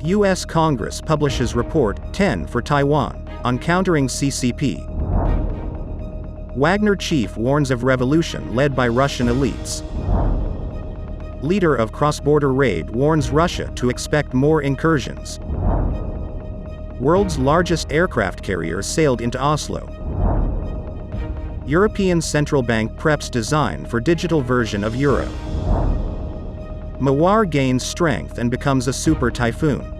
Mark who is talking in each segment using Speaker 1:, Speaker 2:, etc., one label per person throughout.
Speaker 1: U.S. Congress publishes Report 10 for Taiwan on countering CCP. Wagner chief warns of revolution led by Russian elites. Leader of cross-border raid warns Russia to expect more incursions. World's largest aircraft carrier sailed into Oslo. European Central Bank preps design for digital version of Euro. Mawar gains strength and becomes a super typhoon.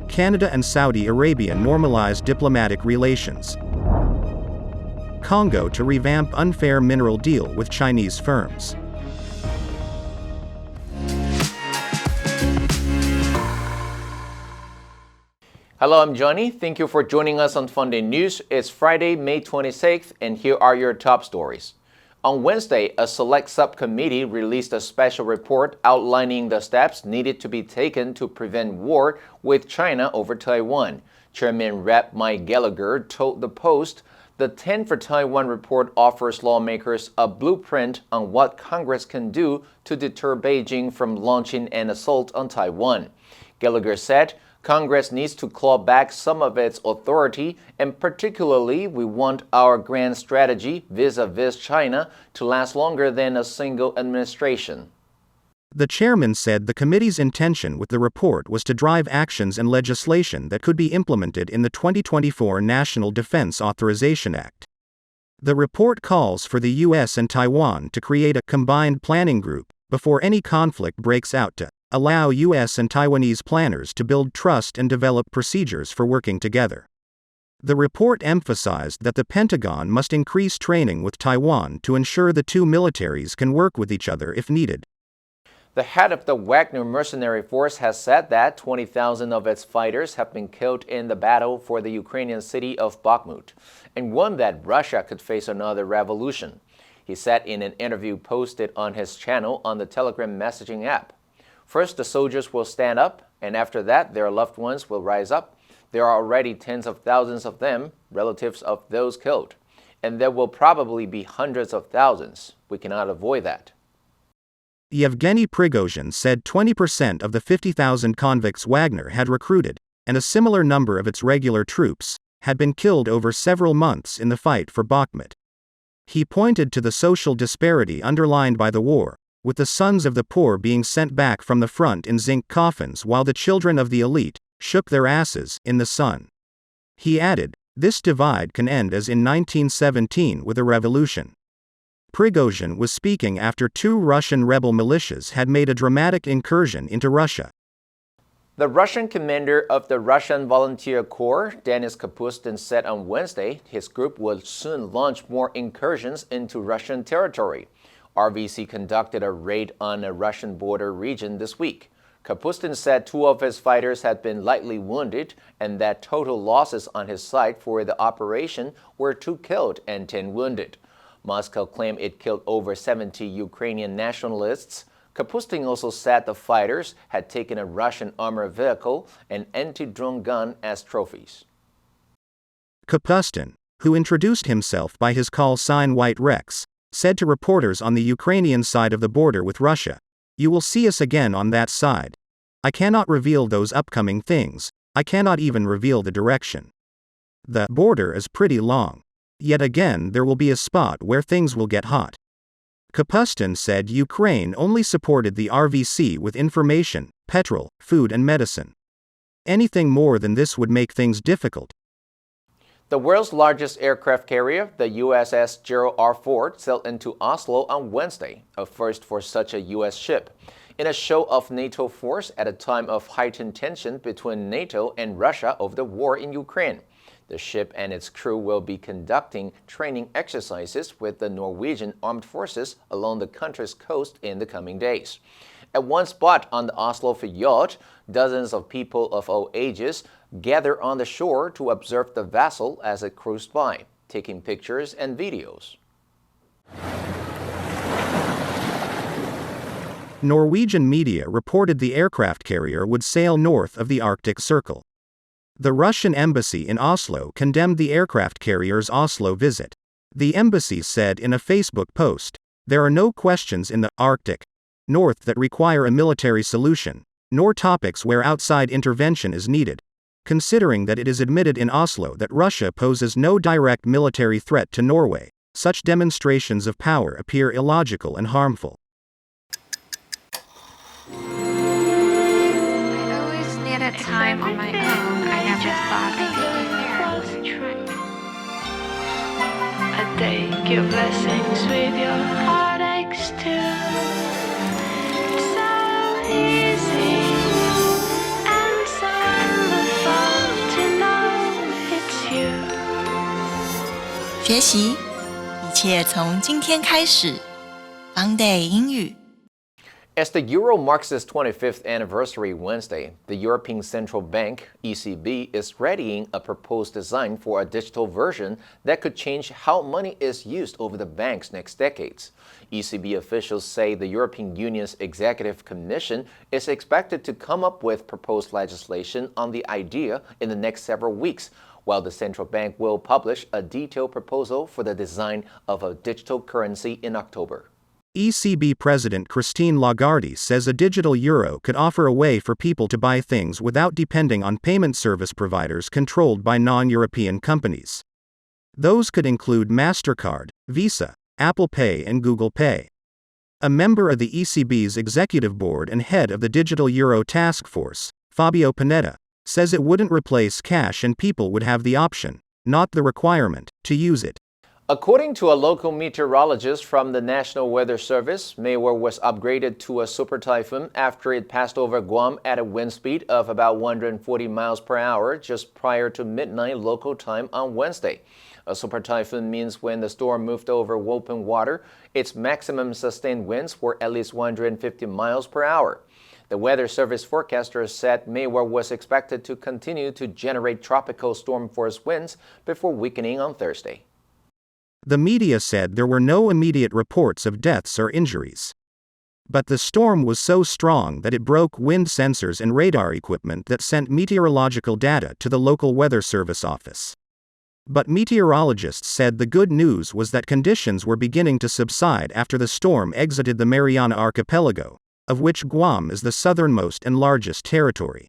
Speaker 1: Canada and Saudi Arabia normalize diplomatic relations. Congo to revamp unfair mineral deal with Chinese firms.
Speaker 2: Hello, I'm Johnny. Thank you for joining us on Funday News. It's Friday, May 26th, and here are your top stories. On Wednesday, a select subcommittee released a special report outlining the steps needed to be taken to prevent war with China over Taiwan. Chairman Rep. Mike Gallagher told the Post, the 10 for Taiwan report offers lawmakers a blueprint on what Congress can do to deter Beijing from launching an assault on Taiwan. Gallagher said, Congress needs to claw back some of its authority, and particularly we want our grand strategy vis-a-vis China to last longer than a single administration.
Speaker 1: The chairman said the committee's intention with the report was to drive actions and legislation that could be implemented in the 2024 National Defense Authorization Act. The report calls for the U.S. and Taiwan to create a combined planning group before any conflict breaks out to allow U.S. and Taiwanese planners to build trust and develop procedures for working together. The report emphasized that the Pentagon must increase training with Taiwan to ensure the two militaries can work with each other if needed.
Speaker 2: The head of the Wagner mercenary force has said that 20,000 of its fighters have been killed in the battle for the Ukrainian city of Bakhmut, and warned that Russia could face another revolution. He said in an interview posted on his channel on the Telegram messaging app. First, the soldiers will stand up, and after that, their loved ones will rise up. There are already tens of thousands of them, relatives of those killed, and there will probably be hundreds of thousands. We cannot avoid that.
Speaker 1: Yevgeny Prigozhin said 20% of the 50,000 convicts Wagner had recruited, and a similar number of its regular troops, had been killed over several months in the fight for Bakhmut. He pointed to the social disparity underlined by the war, with the sons of the poor being sent back from the front in zinc coffins while the children of the elite shook their asses in the sun. He added, this divide can end as in 1917 with a revolution. Prigozhin was speaking after two Russian rebel militias had made a dramatic incursion into Russia.
Speaker 2: The Russian commander of the Russian Volunteer Corps, Denis Kapustin, said on Wednesday his group will soon launch more incursions into Russian territory. RVC conducted a raid on a Russian border region this week. Kapustin said two of his fighters had been lightly wounded and that total losses on his side for the operation were 2 killed and 10 wounded. Moscow claimed it killed over 70 Ukrainian nationalists. Kapustin also said the fighters had taken a Russian armored vehicle and anti-drone gun as trophies.
Speaker 1: Kapustin, who introduced himself by his call sign White Rex, said to reporters on the Ukrainian side of the border with Russia, "You will see us again on that side. I cannot reveal those upcoming things, I cannot even reveal the direction. The border is pretty long. Yet again there will be a spot where things will get hot." Kapustin said Ukraine only supported the RVC with information, petrol, food and medicine. Anything more than this would make things difficult.
Speaker 2: The world's largest aircraft carrier, the USS Gerald R. Ford, sailed into Oslo on Wednesday, a first for such a U.S. ship. In a show of NATO force at a time of heightened tension between NATO and Russia over the war in Ukraine. The ship and its crew will be conducting training exercises with the Norwegian armed forces along the country's coast in the coming days. At one spot on the Oslo yacht, dozens of people of all ages gather on the shore to observe the vessel as it cruised by, taking pictures and videos.
Speaker 1: Norwegian media reported the aircraft carrier would sail north of the Arctic Circle. The Russian embassy in Oslo condemned the aircraft carrier's Oslo visit. The embassy said in a Facebook post, "There are no questions in the Arctic North that require a military solution. nor topics where outside intervention is needed, considering that it is admitted in Oslo that Russia poses no direct military threat to Norway. Such demonstrations of power appear illogical and harmful.
Speaker 3: I always needed time on my own. I never thought I'd be here.
Speaker 4: I take your blessings with your heartaches too. It's so easy and so wonderful to know it's you.
Speaker 5: 学习，一切从今天开始。Funday 英语。
Speaker 2: As the euro marks its 25th anniversary Wednesday, the European Central Bank, ECB, is readying a proposed design for a digital version that could change how money is used over the bank's next decades. ECB officials say the European Union's Executive Commission is expected to come up with proposed legislation on the idea in the next several weeks, while the central bank will publish a detailed proposal for the design of a digital currency in October.
Speaker 1: ECB President Christine Lagarde says a digital euro could offer a way for people to buy things without depending on payment service providers controlled by non-European companies. Those could include MasterCard, Visa, Apple Pay and Google Pay. A member of the ECB's executive board and head of the Digital Euro Task Force, Fabio Panetta, says it wouldn't replace cash and people would have the option, not the requirement, to use it.
Speaker 2: According to a local meteorologist from the National Weather Service, Mawar was upgraded to a super typhoon after it passed over Guam at a wind speed of about 140 miles per hour just prior to midnight local time on Wednesday. A super typhoon means when the storm moved over open water, its maximum sustained winds were at least 150 miles per hour. The Weather Service forecaster said Mawar was expected to continue to generate tropical storm force winds before weakening on Thursday.
Speaker 1: The media said there were no immediate reports of deaths or injuries. But the storm was so strong that it broke wind sensors and radar equipment that sent meteorological data to the local weather service office. But meteorologists said the good news was that conditions were beginning to subside after the storm exited the Mariana Archipelago, of which Guam is the southernmost and largest territory.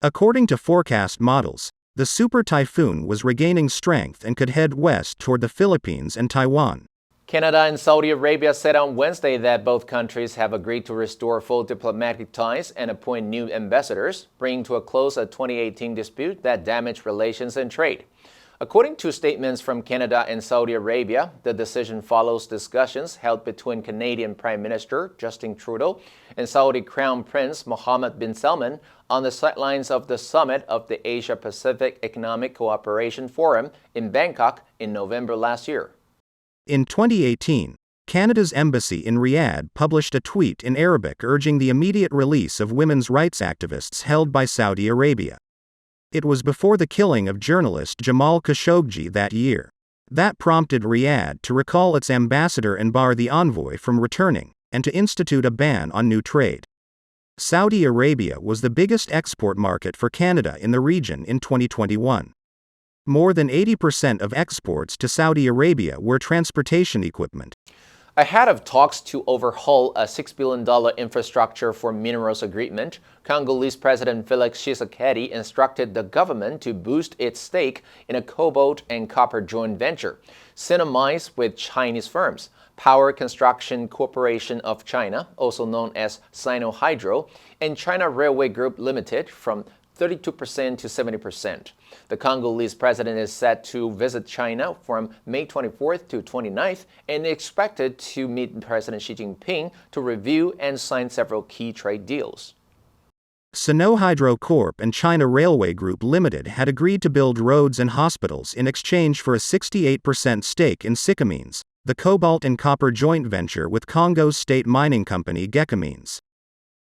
Speaker 1: According to forecast models, the super typhoon was regaining strength and could head west toward the Philippines and Taiwan.
Speaker 2: Canada and Saudi Arabia said on Wednesday that both countries have agreed to restore full diplomatic ties and appoint new ambassadors, bringing to a close a 2018 dispute that damaged relations and trade. According to statements from Canada and Saudi Arabia, the decision follows discussions held between Canadian Prime Minister Justin Trudeau and Saudi Crown Prince Mohammed bin Salman on the sidelines of the summit of the Asia-Pacific Economic Cooperation Forum in Bangkok in November last year.
Speaker 1: In 2018, Canada's embassy in Riyadh published a tweet in Arabic urging the immediate release of women's rights activists held by Saudi Arabia. It was before the killing of journalist Jamal Khashoggi that year. That prompted Riyadh to recall its ambassador and bar the envoy from returning, and to institute a ban on new trade. Saudi Arabia was the biggest export market for Canada in the region in 2021. More than 80% of exports to Saudi Arabia were transportation equipment.
Speaker 2: Ahead of talks to overhaul a $6 billion infrastructure for minerals agreement, Congolese President Felix Tshisekedi instructed the government to boost its stake in a cobalt and copper joint venture, Sinomais with Chinese firms, Power Construction Corporation of China, also known as Sinohydro, and China Railway Group Limited from 32% to 70%. The Congolese president is set to visit China from May 24th to 29th and expected to meet President Xi Jinping to review and sign several key trade deals.
Speaker 1: Sinohydro Corp and China Railway Group Limited had agreed to build roads and hospitals in exchange for a 68% stake in Sycamines, the cobalt and copper joint venture with Congo's state mining company Gécamines.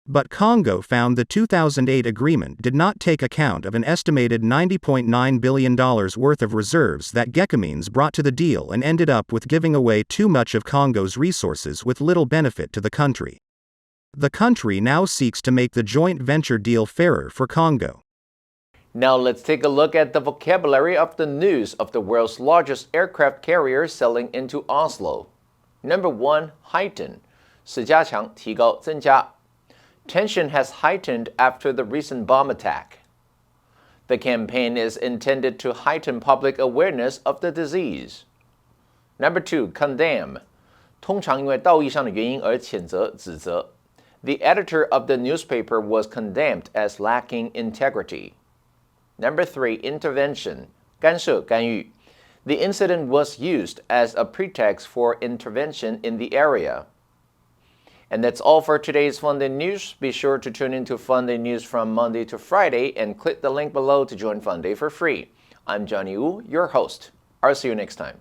Speaker 1: But Congo found the 2008 agreement did not take account of an estimated $90.9 billion worth of reserves that Gécamines brought to the deal and ended up with giving away too much of Congo's resources with little benefit to the country. The country now seeks to make the joint venture deal fairer for Congo.
Speaker 2: Now let's take a look at the vocabulary of the news of the world's largest aircraft carrier selling into Oslo. Number 1, heighten, 使加强、提高、增加。Tension has heightened after the recent bomb attack. The campaign is intended to heighten public awareness of the disease. Number 2, condemn. 通常因为道义上的原因而谴责、指责。The editor of the newspaper was condemned as lacking integrity. Number 3, intervention. 干涉、干预。The incident was used as a pretext for intervention in the area. And that's all for today's Funday News. Be sure to tune into Funday News from Monday to Friday and click the link below to join Funday for free. I'm Johnny Wu, your host. I'll see you next time.